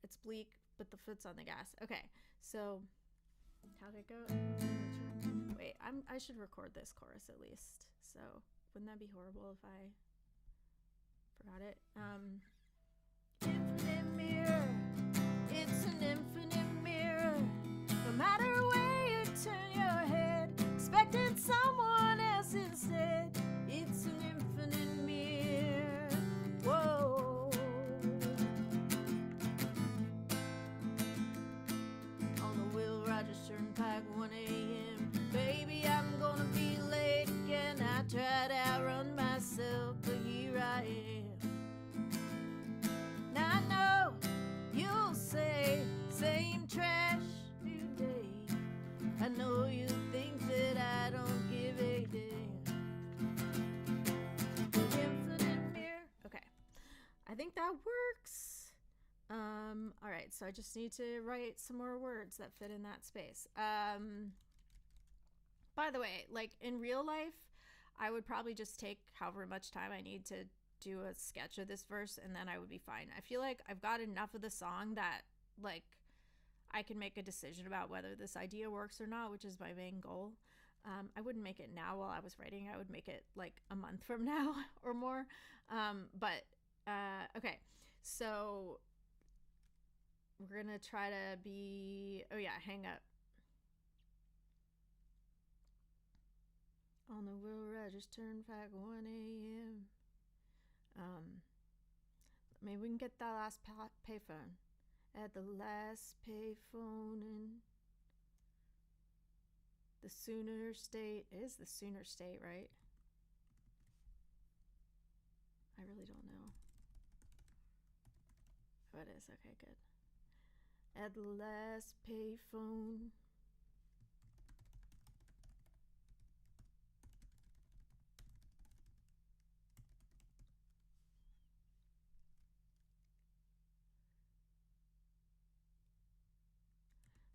It's bleak, but the foot's on the gas. Okay, so how'd it go? Wait, I should record this chorus at least. So wouldn't that be horrible if I forgot it? Infinite mirror. It's an infinite mirror. No matter where you turn your head, expecting someone else instead. It's an infinite mirror. Whoa. On the Will Rogers Turnpike, 1 a.m. Baby, I'm gonna be late again. I try to outrun myself, but here I am. Now I know you'll say, same trash, new day. I know you think that I don't give a damn. Infinite mirror. Okay, I think that works. All right, so I just need to write some more words that fit in that space. By the way, like in real life, I would probably just take however much time I need to do a sketch of this verse and then I would be fine. I feel like I've got enough of the song that like I can make a decision about whether this idea works or not, which is my main goal. I wouldn't make it now while I was writing. I would make it like a month from now or more. Okay, so we're gonna try to be, oh yeah, hang up. On the Will Rogers Turnpike, 1 a.m. Maybe we can get that last payphone. At the last payphone in the Sooner State. It is the Sooner State, right? I really don't know. Oh, it is. Okay, good. At the last payphone.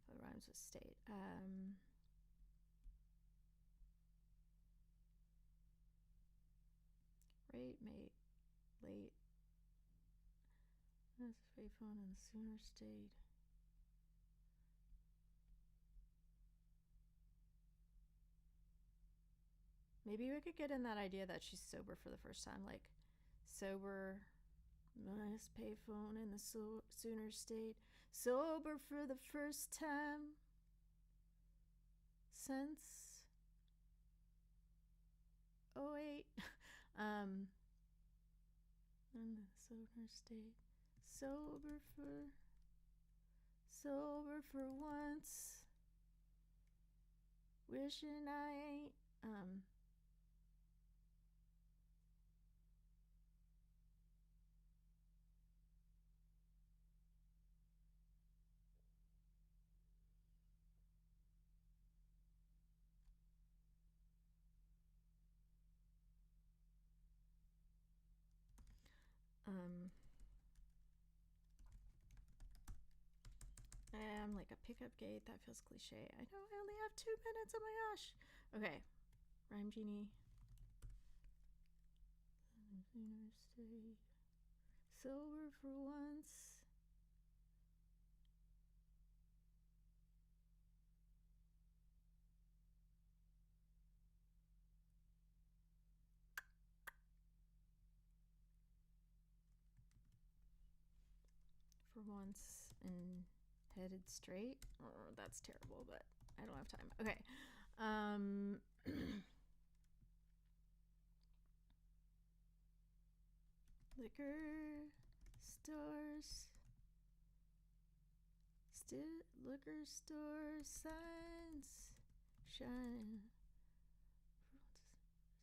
What rhymes with state? Rate, mate, late. That's a payphone in the Sooner State. Maybe we could get in that idea that she's sober for the first time, like sober, nice payphone in the Sooner State, sober for the first time since 08. In the Sooner State, sober for once, wishing I ain't. like a pickup gate. That feels cliche. I know I only have 2 minutes. Oh my gosh. Okay. Rhyme Genie. Stay sober for once. For once and headed straight. Oh, that's terrible, but I don't have time. Okay. Liquor stores. Liquor store signs shine.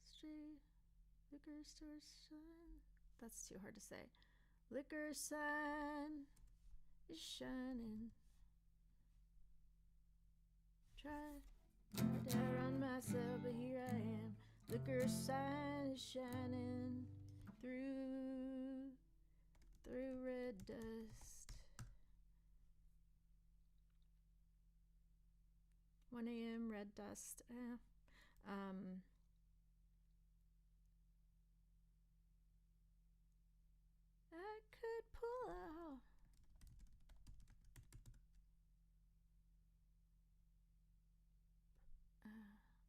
Straight. Liquor store sign. That's too hard to say. Liquor sign is shining. Try to run myself, but here I am. Liquor sign is shining through red dust. 1 a.m. red dust. I could pull out.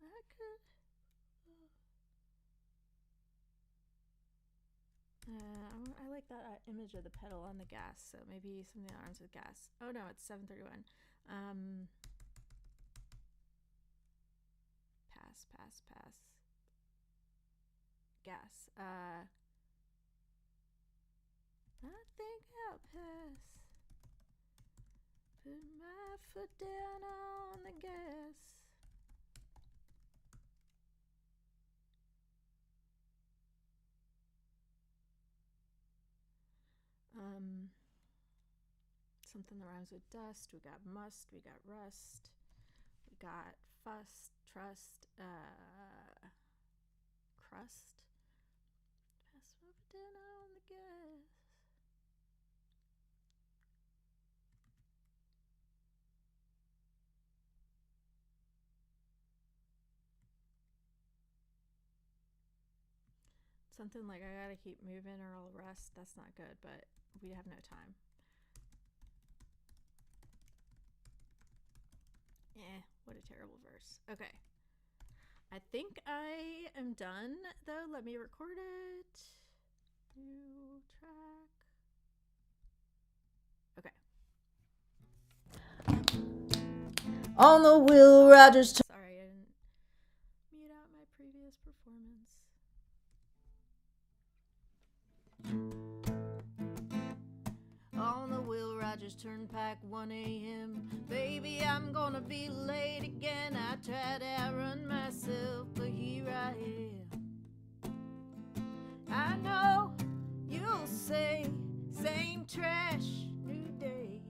I could. I like that image of the pedal on the gas, so maybe something that rhymes with gas. Oh no, it's 7:31. Pass. Gas. I think I'll pass. Put my foot down on the gas. Something that rhymes with dust. We got must. We got rust. We got fuss, trust, crust. Pass my foot down on the gas. Something like I gotta keep moving or I'll rust. That's not good, but we have no time. What a terrible verse. Okay. I think I am done, though. Let me record it. New track. Okay. On the Will Rogers. Sorry, I didn't mute out my previous performance. On the Will Rogers Turnpike, 1 a.m. Baby, I'm gonna be late again. I tried to outrun myself, but here I am. I know you'll say, same trash, new day.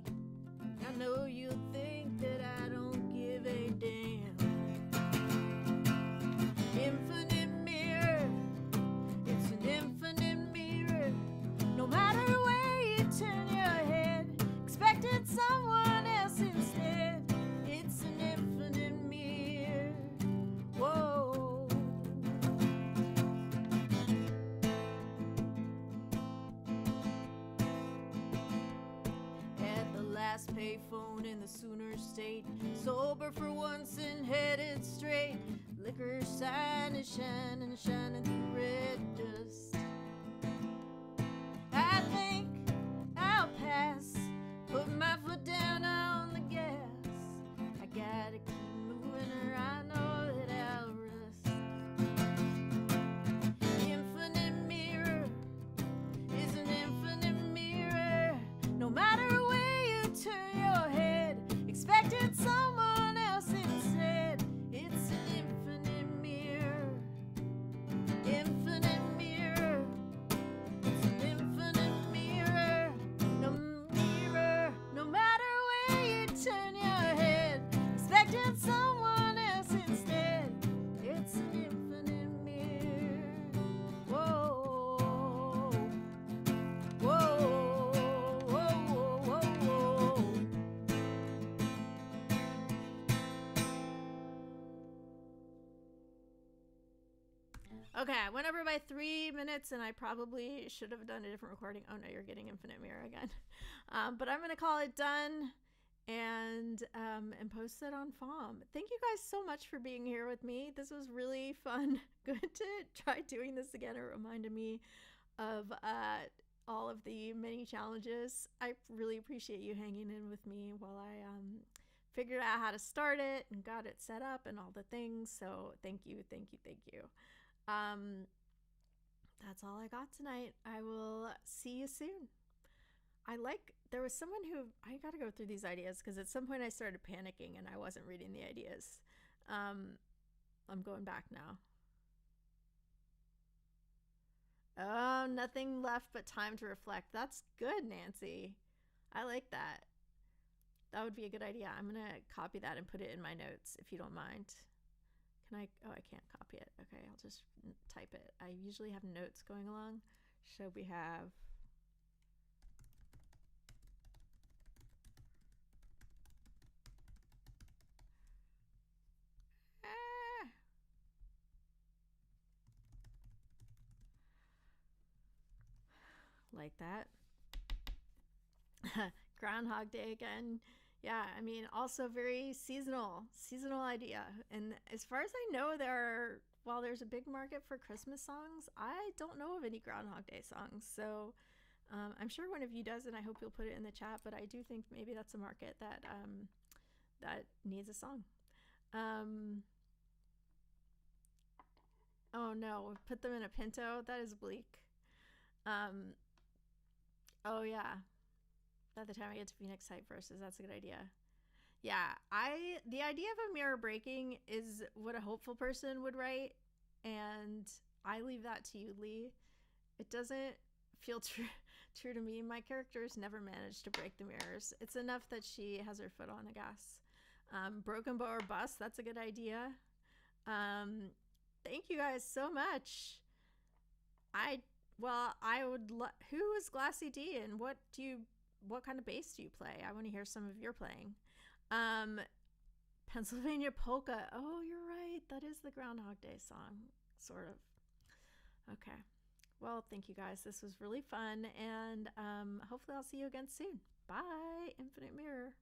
I know you'll think that I don't give a damn. Infinite mirror, it's an infinite mirror. No matter where you turn your head, expected someone else instead. It's an infinite mirror. Whoa. At the last payphone in the Sooner State, sober for once and headed straight. Liquor sign is shining through red dust. I think I'll pass. Put my foot down on the gas. I gotta keep moving or I know that I'll rust. Infinite mirror is an infinite mirror. No matter where you turn your head, expected someone else instead. It's an infinite mirror. Okay, I went over by 3 minutes, and I probably should have done a different recording. Oh no, you're getting Infinite Mirror again. But I'm gonna call it done and post it on FOM. Thank you guys so much for being here with me. This was really fun. Good to try doing this again. It reminded me of all of the many challenges. I really appreciate you hanging in with me while I figured out how to start it and got it set up and all the things. So thank you, thank you, thank you. That's all I got tonight. I will see you soon. There was someone who, I got to go through these ideas because at some point I started panicking and I wasn't reading the ideas. I'm going back now. Oh, nothing left but time to reflect. That's good, Nancy. I like that. That would be a good idea. I'm going to copy that and put it in my notes if you don't mind. Can I? Oh, I can't copy it. Okay, I'll just type it. I usually have notes going along. So we have like that. Groundhog Day again. Yeah, I mean, also very seasonal idea. And as far as I know, while there's a big market for Christmas songs, I don't know of any Groundhog Day songs. So I'm sure one of you does, and I hope you'll put it in the chat. But I do think maybe that's a market that that needs a song. Oh no, put them in a Pinto. That is bleak. Oh yeah. By the time I get to Phoenix Type Verses, that's a good idea. Yeah, the idea of a mirror breaking is what a hopeful person would write, and I leave that to you, Lee. It doesn't feel true to me. My characters never managed to break the mirrors. It's enough that she has her foot on the gas. Broken bow or bust, that's a good idea. Thank you guys so much. Who is Glassy D, and what kind of bass do you play? I want to hear some of your playing. Pennsylvania Polka. Oh, you're right. That is the Groundhog Day song, sort of. Okay. Well, thank you guys. This was really fun, and hopefully I'll see you again soon. Bye, Infinite Mirror.